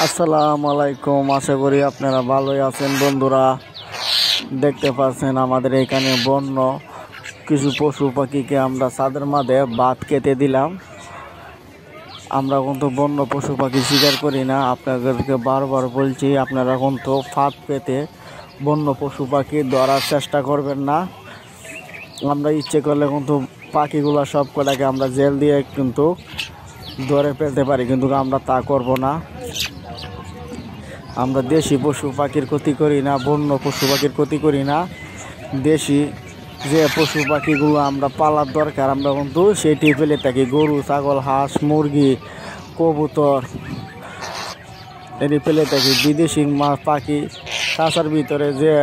আসসালামু আলাইকুম। আশা করি আপনারা ভালোই আছেন। বন্ধুরা, দেখতে পাচ্ছেন আমাদের এখানে বন্য কিছু পশু পাখিকে আমরা ছাদের মাঝে ভাত খেতে দিলাম। আমরা কিন্তু বন্য পশু পাখি শিকার করি না। আপনাদেরকে বারবার বলছি, আপনারা কিন্তু ফাঁদ পেতে বন্য পশু পাখি ধরার চেষ্টা করবেন না। আমরা ইচ্ছে করলে কিন্তু পাখিগুলো সব কটাকে আমরা জেল দিয়ে কিন্তু ধরে ফেলতে পারি, কিন্তু আমরা তা করব না। আমরা দেশি পশু পাখির ক্ষতি করি না, বন্য পশু পাখির ক্ষতি করি না। দেশি যে পশু পাখিগুলো আমরা পালার দরকার আমরা কিন্তু সেটি ফেলে থাকি। গরু, ছাগল, হাঁস, মুরগি, কবুতর এটি ফেলে থাকি। বিদেশি পাখি খাঁচার ভিতরে যে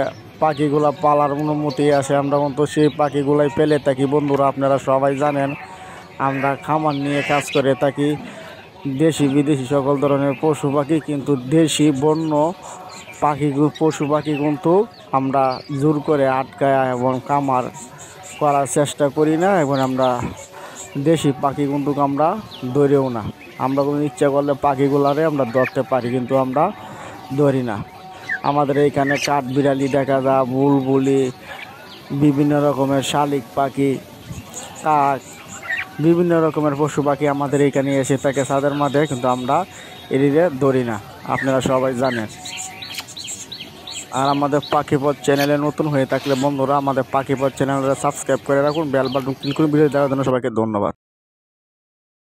পাখিগুলা পালার অনুমতি আছে আমরা কিন্তু সেই পাখিগুলাই ফেলে থাকি। বন্ধুরা, আপনারা সবাই জানেন আমরা খামার নিয়ে কাজ করে থাকি। দেশি বিদেশি সকল ধরনের পশু পাখি, কিন্তু দেশি বন্য পশু পাখি কিন্তু আমরা জোর করে আটকায় এবং খামার করার চেষ্টা করি না। এবং আমরা দেশি পাখি কিন্তু আমরা ধরেও না। আমরা কোনো ইচ্ছা করলে পাখিগুলারে আমরা ধরতে পারি, কিন্তু আমরা ধরি না। আমাদের এইখানে কাঠবিড়ালি দেখা যায়, বুলবুলি, বিভিন্ন রকমের শালিক পাখি, কাক, বিভিন্ন রকমের পশু পাখি আমাদের এইখানে এসে থাকে ছাদের মাঝে, কিন্তু আমরা এদিকে ধরি না। আপনারা সবাই জানেন। আর আমাদের পাখিপথ চ্যানেলে নতুন হয়ে থাকলে বন্ধুরা আমাদের পাখিপথ চ্যানেলটা সাবস্ক্রাইব করে রাখুন, বেল বাটন ক্লিক করে ভিডিও দেখার জন্য সবাইকে ধন্যবাদ।